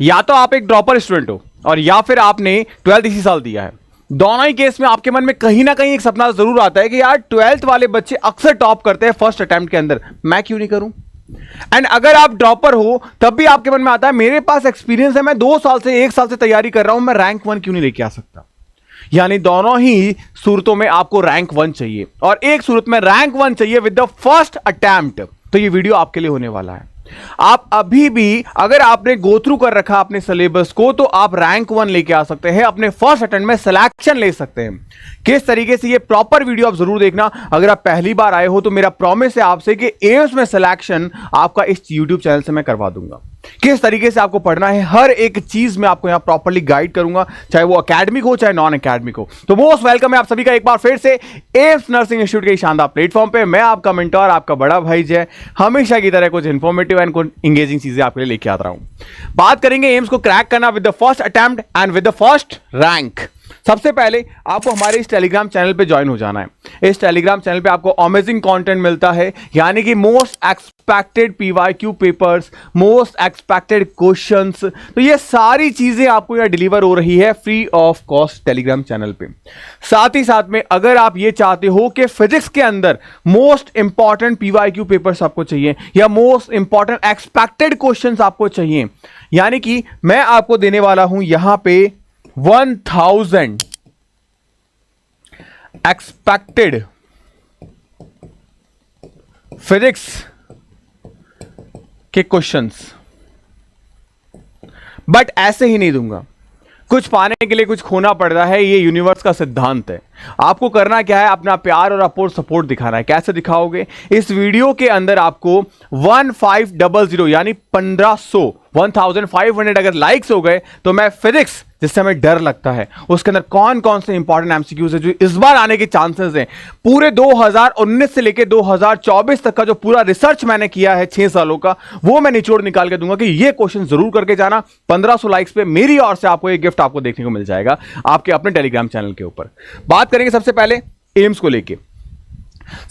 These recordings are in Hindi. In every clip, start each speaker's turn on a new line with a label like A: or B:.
A: या तो आप एक ड्रॉपर स्टूडेंट हो और या फिर आपने 12th इसी साल दिया है। दोनों ही केस में आपके मन में कहीं ना कहीं एक सपना जरूर आता है कि यार 12th वाले बच्चे अक्सर टॉप करते हैं फर्स्ट अटेम्प्ट के अंदर, मैं क्यों नहीं करूं। एंड अगर आप ड्रॉपर हो तब भी आपके मन में आता है मेरे पास एक्सपीरियंस है, मैं 2 साल से 1 साल से तैयारी कर रहा हूं, मैं रैंक 1 क्यों नहीं लेके आ सकता। यानी दोनों ही सूरतों में आपको रैंक 1 चाहिए और एक सूरत में रैंक 1 चाहिए विद द फर्स्ट अटेम्प्ट। तो ये वीडियो आपके लिए होने वाला है। आप अभी भी अगर आपने गो थ्रू कर रखा अपने सिलेबस को तो आप रैंक 1 लेके आ सकते हैं, अपने फर्स्ट अटेम्प्ट में सिलेक्शन ले सकते हैं। किस तरीके से, ये प्रॉपर वीडियो आप जरूर देखना। अगर आप पहली बार आए हो तो मेरा प्रॉमिस है आपसे कि एम्स में सिलेक्शन आपका इस यूट्यूब चैनल से मैं करवा दूंगा। किस तरीके से आपको पढ़ना है हर एक चीज में आपको यहां प्रॉपर्ली गाइड करूंगा, चाहे वो एकेडमिक हो चाहे नॉन एकेडमिक हो। तो मोस्ट वेलकम है आप सभी का एक बार फिर से एम्स नर्सिंग इंस्टीट्यूट के शानदार प्लेटफॉर्म पे। मैं आपका मेंटोर, आपका बड़ा भाई जय, हमेशा की तरह कुछ इंफॉर्मेटिव एंड कुछ इंगेजिंग चीजें आपके लिए लेके आता रहा हूं। बात करेंगे एम्स को क्रैक करना with the first attempt and with the first rank. सबसे पहले आपको हमारे इस टेलीग्राम चैनल पे ज्वाइन हो जाना है। इस टेलीग्राम चैनल पे आपको अमेजिंग कंटेंट मिलता है, यानी कि most expected PYQ papers, most expected questions, तो ये सारी चीजें आपको यहां डिलीवर हो रही है free of cost Telegram channel पे। साथ ही साथ में अगर आप ये चाहते हो कि फिजिक्स के अंदर मोस्ट इंपॉर्टेंट पीवाईक्यू पेपर्स आपको चाहिए या मोस्ट इंपॉर्टेंट एक्सपेक्टेड क्वेश्चंस आपको चाहिए, यानी कि मैं आपको देने वाला हूं यहां पे 1000 एक्सपेक्टेड फिजिक्स के क्वेश्चंस। बट ऐसे ही नहीं दूंगा, कुछ पाने के लिए कुछ खोना पड़ता है, ये यूनिवर्स का सिद्धांत है। आपको करना क्या है, अपना प्यार और अपोर सपोर्ट दिखाना है। कैसे दिखाओगे, इस वीडियो के अंदर आपको 1500 यानी 1500 अगर लाइक्स हो गए तो मैं फिजिक्स, जिससे हमें डर लगता है, उसके अंदर कौन कौन से इंपॉर्टेंट एमसीक्यूज है जो इस बार आने के चांसेस हैं, पूरे 2019 से लेकर 2024 तक का जो पूरा रिसर्च मैंने किया है 6 सालों का, वो मैं निचोड़ निकाल के दूंगा कि ये क्वेश्चन जरूर करके जाना। 1500 लाइक्स पे मेरी ओर से आपको एक गिफ्ट आपको देखने को मिल जाएगा आपके अपने टेलीग्राम चैनल के ऊपर। बात करेंगे सबसे पहले एम्स को लेके।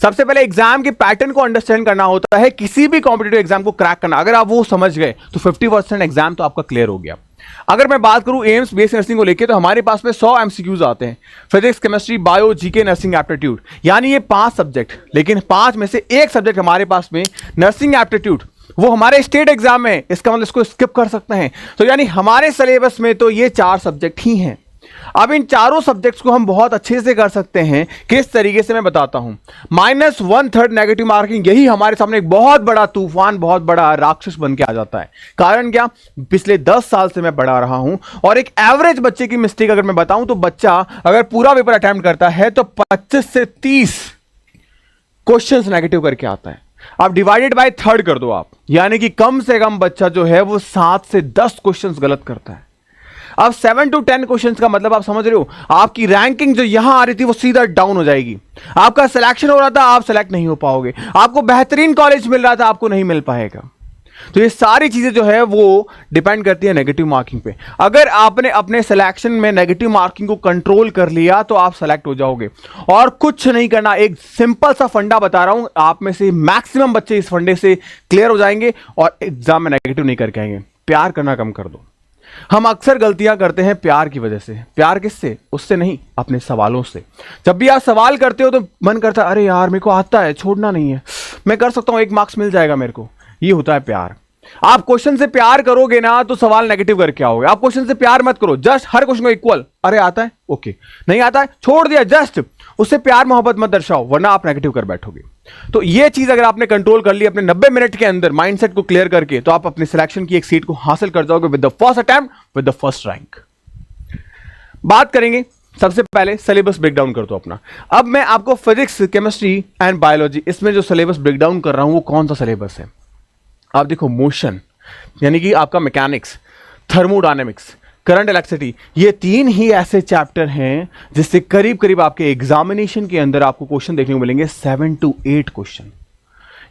A: सबसे पहले एग्जाम के पैटर्न को अंडरस्टैंड करना होता है, किसी भी कॉम्पिटिटिव एग्जाम को क्रैक करना। अगर आप वो समझ गए तो 50% एग्जाम तो आपका क्लियर हो गया। अगर मैं बात करूं एम्स बीएससी नर्सिंग को लेके तो हमारे पास में 100 एमसीक्यूज आते हैं, physics, chemistry, bio, GK, nursing aptitude, यानी ये 5 सब्जेक्ट। लेकिन 5 में से एक सब्जेक्ट हमारे पास में नर्सिंग एप्टीट्यूड, वो हमारे स्टेट एग्जाम में, इसका मतलब इसको स्किप कर सकते हैं। तो यानी हमारे सिलेबस में तो ये 4 सब्जेक्ट ही हैं। अब इन चारों सब्जेक्ट्स को हम बहुत अच्छे से कर सकते हैं। किस तरीके से मैं बताता हूं। -1/3 नेगेटिव मार्किंग, यही हमारे सामने एक बहुत बड़ा तूफान, बहुत बड़ा राक्षस बन के आ जाता है। कारण क्या, पिछले 10 साल से मैं पढ़ा रहा हूं और एक एवरेज बच्चे की मिस्टेक अगर मैं बताऊं तो बच्चा अगर पूरा पेपर अटेम्प्ट करता है तो 25 से 30 क्वेश्चंस नेगेटिव करके आता है। अब डिवाइडेड बाय 3rd कर दो आप, यानी कि कम से कम बच्चा जो है वो 7 से 10 क्वेश्चंस गलत करता है। अब 7 to 10 क्वेश्चंस का मतलब आप समझ रहे हो, आपकी रैंकिंग जो यहां आ रही थी वो सीधा डाउन हो जाएगी। आपका सिलेक्शन हो रहा था, आप सिलेक्ट नहीं हो पाओगे। आपको बेहतरीन कॉलेज मिल रहा था, आपको नहीं मिल पाएगा। तो ये सारी चीजें जो है वो डिपेंड करती है नेगेटिव मार्किंग पे। अगर आपने अपने सिलेक्शन में नेगेटिव मार्किंग को कंट्रोल कर लिया तो आप सेलेक्ट हो जाओगे। और कुछ नहीं करना, एक सिंपल सा फंडा बता रहा हूं, आप में से मैक्सिमम बच्चे इस फंडे से क्लियर हो जाएंगे और एग्जाम में नेगेटिव नहीं करके आएंगे। प्यार करना कम कर दो। हम अक्सर गलतियां करते हैं प्यार की वजह से। प्यार किससे, उससे नहीं, अपने सवालों से। जब भी आप सवाल करते हो तो मन करता है अरे यार मेरे को आता है, छोड़ना नहीं है, मैं कर सकता हूं, 1 मार्क्स मिल जाएगा मेरे को। ये होता है प्यार। आप क्वेश्चन से प्यार करोगे ना तो सवाल नेगेटिव करके आओगे। आप क्वेश्चन से प्यार मत करो, जस्ट हर क्वेश्चन को इक्वल, अरे आता है ओके, नहीं आता है छोड़ दिया, जस्ट उससे प्यार मोहब्बत मत दर्शाओ, वरना आप नेगेटिव कर बैठोगे। तो ये चीज अगर आपने कंट्रोल कर ली अपने 90 मिनट के अंदर माइंडसेट को क्लियर करके, तो आप अपने सिलेक्शन की एक सीट को हासिल कर जाओगे with the first attempt, with the first rank. बात करेंगे सबसे पहले सिलेबस ब्रेकडाउन कर दो अपना। अब मैं आपको फिजिक्स, केमिस्ट्री एंड बायोलॉजी, इसमें जो सिलेबस ब्रेकडाउन कर रहा हूं वो कौन सा सिलेबस है। आप देखो, मोशन यानी कि आपका मैकेनिक्स, थर्मोडायनेमिक्स, करंट इलेक्ट्रिसिटी, ये 3 ही ऐसे चैप्टर हैं जिससे करीब करीब आपके एग्जामिनेशन के अंदर आपको क्वेश्चन देखने को मिलेंगे 7 to 8 क्वेश्चन।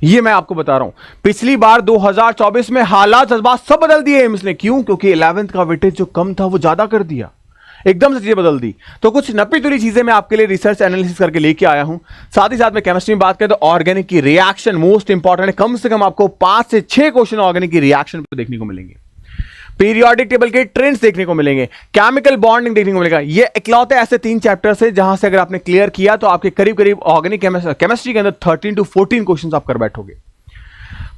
A: ये मैं आपको बता रहा हूं। पिछली बार 2024 में हालात जज्बात सब बदल दिए एम्स ने। क्यों? क्योंकि 11th का वेटेज जो कम था वो ज्यादा कर दिया, एकदम से चीजें बदल दी। तो कुछ नपी तुली चीजें मैं आपके लिए रिसर्च एनालिसिस करके लेके आया हूं। साथ ही साथ में केमिस्ट्री में बात करें तो ऑर्गेनिक की रिएक्शन मोस्ट इंपॉर्टेंट है। कम से कम आपको 5 से 6 क्वेश्चन ऑर्गेनिक की रिएक्शन पर देखने को मिलेंगे। पीरियोडिक टेबल के ट्रेंड्स देखने को मिलेंगे, केमिकल बॉन्डिंग देखने को मिलेगा। ये इकलौते ऐसे 3 चैप्टर्स है जहां से अगर आपने क्लियर किया तो आपके करीब करीब ऑर्गेनिक केमिस्ट्री के अंदर 13 to 14 क्वेश्चंस आप कर बैठोगे।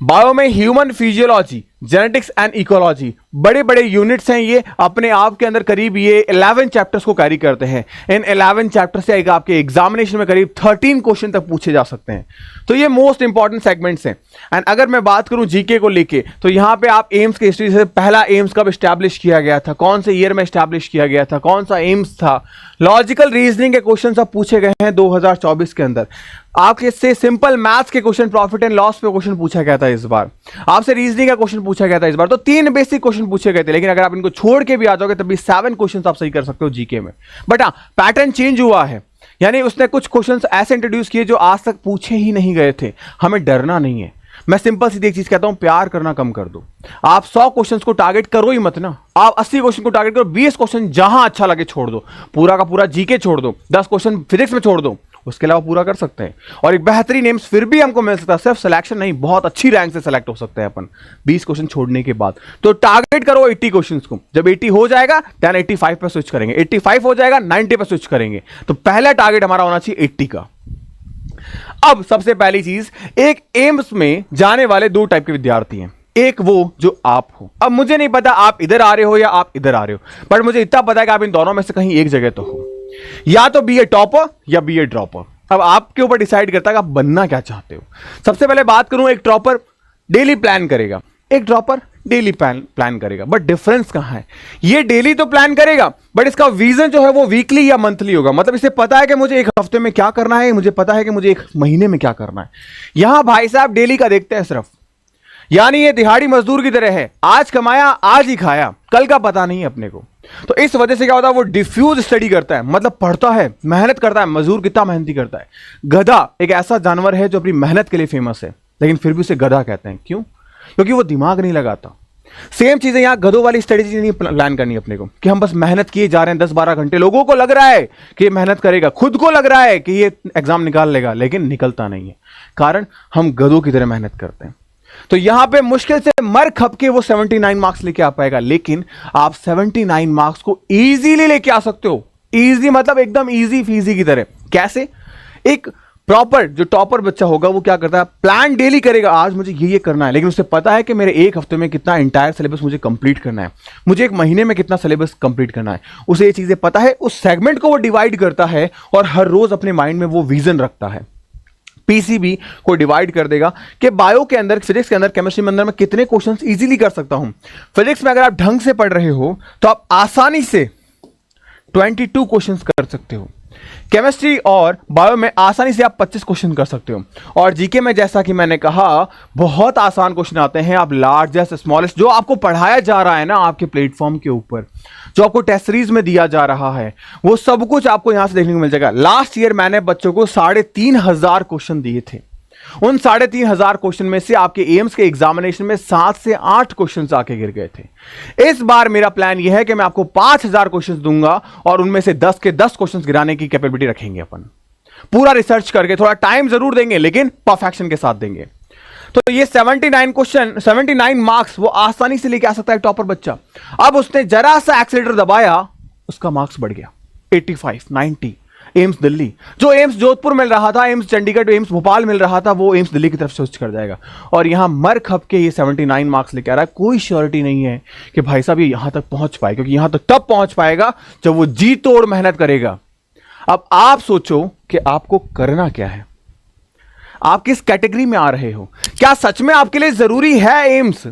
A: बायो में human physiology, genetics and ecology, बड़े बड़े यूनिट्स हैं, ये अपने आप के अंदर करीब ये 11 चैप्टर्स को कैरी करते हैं। इन 11 चैप्टर से आपके एग्जामिनेशन में करीब 13 क्वेश्चन तक पूछे जा सकते हैं। तो ये मोस्ट इंपॉर्टेंट सेगमेंट्स हैं। एंड अगर मैं बात करूं जीके को लेके, तो यहां पे आप एम्स की हिस्ट्री से, पहला एम्स कब स्टैब्लिश किया गया था, कौन से ईयर में स्टैब्लिश किया गया था, कौन सा एम्स था, लॉजिकल रीजनिंग के क्वेश्चन सब पूछे गए हैं 2024 के अंदर। आपके से सिंपल मैथ्स के क्वेश्चन, प्रॉफिट एंड लॉस पे क्वेश्चन पूछा गया था इस बार, आपसे रीजनिंग का क्वेश्चन पूछा गया था इस बार। तो 3 बेसिक क्वेश्चन पूछे गए थे, लेकिन अगर आप इनको छोड़ के भी आ जाओगे तब भी 7 क्वेश्चन आप सही कर सकते हो जीके में। बट हाँ, पैटर्न चेंज हुआ है, यानी उसने कुछ क्वेश्चंस ऐसे इंट्रोड्यूस किए जो आज तक पूछे ही नहीं गए थे। हमें डरना नहीं है। मैं सिंपल सीधी एक चीज कहता हूं, प्यार करना कम कर दो। आप 100 क्वेश्चंस को टारगेट करो ही मत ना, आप 80 क्वेश्चन को टारगेट करो। 20 क्वेश्चन जहां अच्छा लगे छोड़ दो, पूरा का पूरा जीके छोड़ दो, 10 क्वेश्चन फिजिक्स में छोड़ दो, उसके अलावा पूरा कर सकते हैं। और एक बेहतरीन एम्स फिर भी हमको मिल सकता है, सिर्फ सिलेक्शन नहीं, बहुत अच्छी रैंक से सिलेक्ट हो सकते हैं अपन 20 क्वेश्चन छोड़ने के बाद। तो टारगेट करो 80 क्वेश्चंस को। जब 80 हो जाएगा देन 85 पे स्विच करेंगे, 85 हो जाएगा 90 पे स्विच करेंगे। तो पहला टारगेट हमारा होना चाहिए 80 का। अब सबसे पहली चीज, एक एम्स में जाने वाले 2 टाइप के विद्यार्थी हैं। एक वो जो आप हो, अब मुझे नहीं पता आप इधर आ रहे हो या आप इधर आ रहे हो, बट मुझे इतना पता है कि आप इन दोनों में से कहीं एक जगह तो हो, या तो बी ए टॉपर या बी ए ड्रॉपर। अब आपके ऊपर डिसाइड करता है कि आप बनना क्या चाहते हो। सबसे पहले बात करूं, एक टॉपर डेली प्लान करेगा, एक ड्रॉपर डेली प्लान करेगा। बट डिफरेंस कहां है? ये डेली तो प्लान करेगा, बट इसका विजन जो है वो वीकली या मंथली होगा। मतलब इसे पता है कि मुझे एक हफ्ते में क्या करना है, मुझे पता है कि मुझे एक महीने में क्या करना है। यहां भाई साहब डेली का देखते हैं सिर्फ, यानी ये दिहाड़ी मजदूर की तरह है, आज कमाया आज ही खाया, कल का पता नहीं है अपने को। तो इस वजह से क्या होता है, वो डिफ्यूज स्टडी करता है, मतलब पढ़ता है, मेहनत करता है। मजदूर कितना मेहनती करता है। गधा एक ऐसा जानवर है जो अपनी मेहनत के लिए फेमस है, लेकिन फिर भी उसे गधा कहते हैं। क्यों? क्योंकि वो दिमाग नहीं लगाता। सेम चीजें यहां गधों वाली स्ट्रेटेजी नहीं प्लान करनी अपने को कि हम बस मेहनत किए जा रहे हैं 10-12 घंटे। लोगों को लग रहा है कि ये मेहनत करेगा, खुद को लग रहा है कि ये एग्जाम निकाल लेगा, लेकिन निकलता नहीं है। कारण हम गधों की तरह मेहनत करते हैं। तो यहां पे मुश्किल से मर खप के वो 79 मार्क्स लेके आ पाएगा, लेकिन आप 79 मार्क्स को इजीली लेके आ सकते हो। इजी मतलब एकदम इजी फीजी की तरह। कैसे? एक प्रॉपर जो टॉपर बच्चा होगा वो क्या करता है, प्लान डेली करेगा, आज मुझे ये करना है, लेकिन उसे पता है कि मेरे एक हफ्ते में कितना इंटायर सिलेबस मुझे कंप्लीट करना है, मुझे एक महीने में कितना सिलेबस कंप्लीट करना है। उसे ये चीजें पता है, उस सेगमेंट को वो डिवाइड करता है और हर रोज अपने माइंड में वो विजन रखता है। पीसीबी को डिवाइड कर देगा कि बायो के अंदर, फिजिक्स के अंदर, केमिस्ट्री में अंदर मैं कितने क्वेश्चंस इजीली कर सकता हूं। फिजिक्स में अगर आप ढंग से पढ़ रहे हो तो आप आसानी से 22 क्वेश्चंस कर सकते हो। केमिस्ट्री और बायो में आसानी से आप 25 क्वेश्चन कर सकते हो। और जीके में जैसा कि मैंने कहा बहुत आसान क्वेश्चन आते हैं। आप लार्जेस्ट स्मॉलेस्ट जो आपको पढ़ाया जा रहा है ना आपके प्लेटफॉर्म के ऊपर, जो आपको टेस्ट सीरीज में दिया जा रहा है, वो सब कुछ आपको यहां से देखने को मिल जाएगा। लास्ट ईयर मैंने बच्चों को 3,500 क्वेश्चन दिए थे। उन 3,500 क्वेश्चन में से आपके एम्स के एग्जामिनेशन में 7 से 8 क्वेश्चन आके गिर गए थे। इस बार मेरा प्लान यह है कि मैं आपको 5,000 क्वेश्चन दूंगा और उनमें से 10 के 10 क्वेश्चन गिराने की कैपेबिलिटी रखेंगे अपन। पूरा रिसर्च करके, थोड़ा टाइम जरूर देंगे लेकिन परफेक्शन के साथ देंगे। तो ये 79 क्वेश्चन, 79 मार्क्स वो आसानी से लेके आ सकता है टॉपर बच्चा। अब उसने जरा सा एक्सीलरेटर दबाया, उसका मार्क्स बढ़ गया 85, 90। एम्स दिल्ली, जो एम्स जोधपुर मिल रहा था, एम्स चंडीगढ़, एम्स भोपाल मिल रहा था, वो एम्स दिल्ली की तरफ स्विच कर जाएगा। और यहां मर खप के ये 79 मार्क्स लेके आ रहा है। कोई श्योरिटी नहीं है कि भाई साहब ये यहां तक पहुंच पाए, क्योंकि यहां तक तब पहुंच पाएगा जब वो जी तोड़ मेहनत करेगा। अब आप सोचो कि आपको करना क्या है, आप किस कैटेगरी में आ रहे हो, क्या सच में आपके लिए जरूरी है एम्स?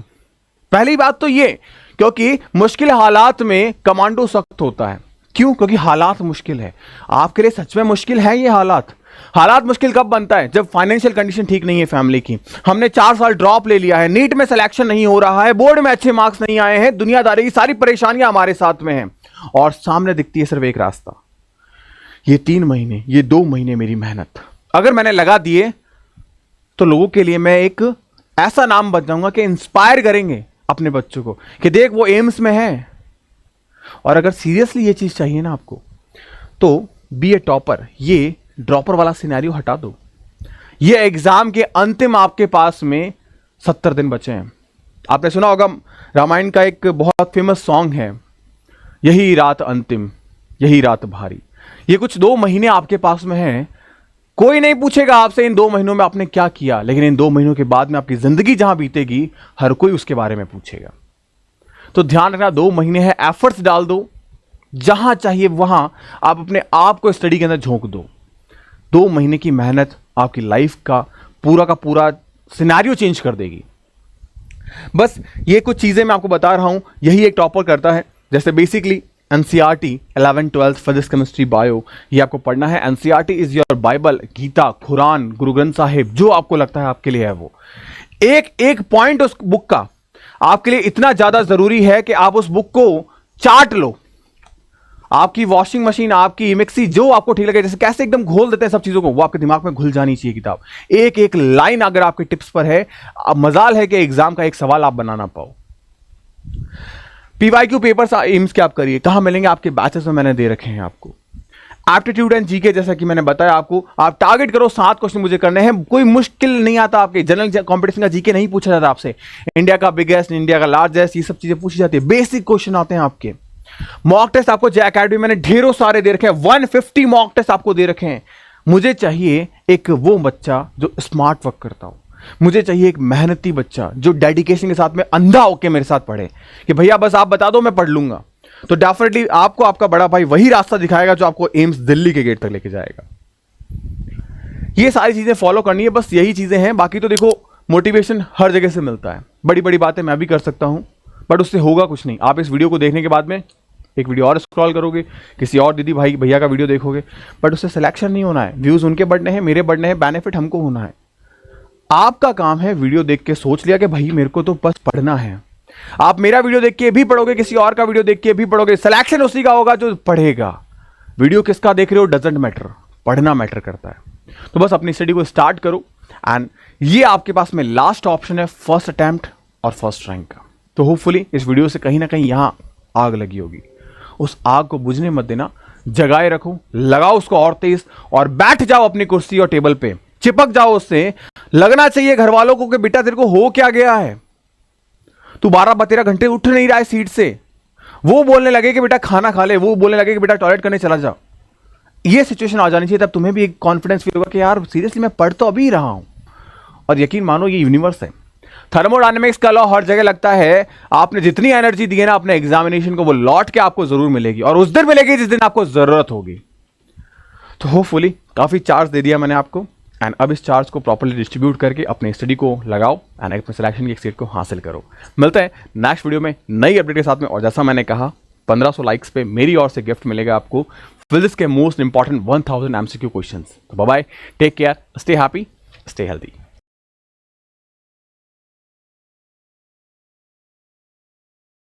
A: पहली बात तो ये, क्योंकि मुश्किल हालात में कमांडो सख्त होता है। क्यों? क्योंकि हालात मुश्किल है। आपके लिए सच में मुश्किल है ये हालात। हालात मुश्किल कब बनता है? जब फाइनेंशियल कंडीशन ठीक नहीं है फैमिली की, हमने 4 साल ड्रॉप ले लिया है, नीट में सिलेक्शन नहीं हो रहा है, बोर्ड में अच्छे मार्क्स नहीं आए हैं, दुनियादारी की सारी परेशानियां हमारे साथ में हैं, और सामने दिखती है सिर्फ एक रास्ता, ये 3 महीने, ये 2 महीने मेरी मेहनत अगर मैंने लगा दिए तो लोगों के लिए मैं एक ऐसा नाम बन जाऊंगा कि इंस्पायर करेंगे अपने बच्चों को कि देख वो एम्स में है। और अगर सीरियसली ये चीज चाहिए ना आपको, तो बी ए टॉपर, ये ड्रॉपर वाला सिनेरियो हटा दो। ये एग्जाम के अंतिम आपके पास में 70 दिन बचे हैं। आपने सुना होगा रामायण का एक बहुत फेमस सॉन्ग है, यही रात अंतिम, यही रात भारी। ये कुछ 2 महीने आपके पास में है। कोई नहीं पूछेगा आपसे इन 2 महीनों में आपने क्या किया, लेकिन इन 2 महीनों के बाद में आपकी जिंदगी जहां बीतेगी हर कोई उसके बारे में पूछेगा। तो ध्यान रखना, 2 महीने है, एफर्ट्स डाल दो, जहां चाहिए वहां आप अपने आप को स्टडी के अंदर झोंक दो। 2 महीने की मेहनत आपकी लाइफ का पूरा सिनेरियो चेंज कर देगी। बस ये कुछ चीजें मैं आपको बता रहा हूं, यही एक टॉपर करता है। जैसे basically NCERT 11, 12 physics, chemistry, bio, ये आपको पढ़ना है। NCERT is your bible, Gita, Quran, Guru Granth Sahib, जो आपको लगता है आपके लिए है वो। एक एक पॉइंट उस बुक का आपके लिए इतना ज्यादा जरूरी है कि आप उस बुक को चाट लो। आपकी वॉशिंग मशीन, आपकी मिक्सी, जो आपको ठीक लगे, जैसे कैसे एकदम घोल देते हैं सब चीजों को, वो आपके दिमाग में घुल जानी चाहिए किताब। एक एक लाइन अगर आपके टिप्स पर है, अब मजाल है कि एग्जाम का एक सवाल आप बनाना पाओ। पीवाईक्यू पेपर्स एम्स के आप करिए, कहां मिलेंगे? आपके बैचेस में मैंने दे रखे हैं आपको। एप्टीट्यूड एंड जीके, जैसा कि मैंने बताया आपको, आप टारगेट करो 7 क्वेश्चन मुझे करने हैं। कोई मुश्किल नहीं आता आपके। जनरल कंपटीशन का जीके नहीं पूछा जाता आपसे। इंडिया का बिगेस्ट, इंडिया का लार्जेस्ट, ये सब चीजें पूछी जाती है। बेसिक क्वेश्चन आते हैं आपके। मॉक टेस्ट आपको जे एकेडमी मैंने ढेरों सारे दे रखे हैं, 150 मॉक टेस्ट आपको दे रखे हैं। मुझे चाहिए एक वो बच्चा जो स्मार्ट वर्क करता हो। मुझे चाहिए एक मेहनती बच्चा जो डेडिकेशन के साथ में अंधा होकर मेरे साथ पढ़े कि भैया बस आप बता दो मैं पढ़ लूंगा। तो डेफिनेटली आपको आपका बड़ा भाई वही रास्ता दिखाएगा जो आपको एम्स दिल्ली के गेट तक लेके जाएगा। ये सारी चीजें फॉलो करनी है, बस यही चीजें हैं। बाकी तो देखो, मोटिवेशन हर जगह से मिलता है। बड़ी बड़ी बातें मैं भी कर सकता हूं, बट उससे होगा कुछ नहीं। आप इस वीडियो को देखने के बाद में एक वीडियो और स्क्रॉल करोगे, किसी और दीदी भाई भैया का वीडियो देखोगे, बट उससे सिलेक्शन नहीं होना है। व्यूज उनके बढ़ने हैं, मेरे बढ़ने हैं, बेनिफिट हमको होना है। आपका काम है वीडियो देख के सोच लिया कि भाई मेरे को तो बस पढ़ना है। आप मेरा वीडियो देख के भी पढ़ोगे, किसी और का वीडियो देख के भी पढ़ोगे, सिलेक्शन उसी का होगा जो पढ़ेगा। वीडियो किसका देख रहे हो डजंट मैटर, पढ़ना मैटर करता है। तो बस अपनी स्टडी को स्टार्ट करो, एंड ये आपके पास में लास्ट ऑप्शन है, फर्स्ट अटेम्प्ट और फर्स्ट रैंक का। तो होपफुली इस वीडियो से कहीं ना कहीं यहां आग लगी होगी। उस आग को बुझने मत देना, जगाए रखो, लगाओ उसको और तेज, और बैठ जाओ अपनी कुर्सी और टेबल पे, चिपक जाओ उससे। लगना चाहिए घर वालों को कि बेटा तेरे को हो क्या गया है, तू 12-13 घंटे उठ नहीं रहा है सीट से। वो बोलने लगे कि बेटा खाना खा ले, वो बोलने लगे कि बेटा टॉयलेट करने चला जा। ये सिचुएशन आ जानी चाहिए, तब तुम्हें भी एक कॉन्फिडेंस फील होगा कि यार सीरियसली मैं पढ़ तो अभी रहा हूं। और यकीन मानो ये यूनिवर्स है, थर्मोडायनेमिक्स का लॉ हर जगह लगता है। आपने जितनी एनर्जी दी है ना अपने एग्जामिनेशन को, वो लौट के आपको जरूर मिलेगी, और उस दिन मिलेगी जिस दिन आपको जरूरत होगी। तो होपफुली काफी चार्ज दे दिया मैंने आपको, एंड अब इस चार्ज को प्रॉपर्ली डिस्ट्रीब्यूट करके अपने स्टडी को लगाओ एंड अपने सिलेक्शन की एक सीट को हासिल करो। मिलते हैं नेक्स्ट वीडियो में नई अपडेट के साथ में। और जैसा मैंने कहा, 1500 लाइक्स पे मेरी ओर से गिफ्ट मिलेगा आपको, फिजिक्स के मोस्ट इंपॉर्टेंट 1000 MCQ क्वेश्चंस। तो bye bye, take care, stay happy, stay healthy.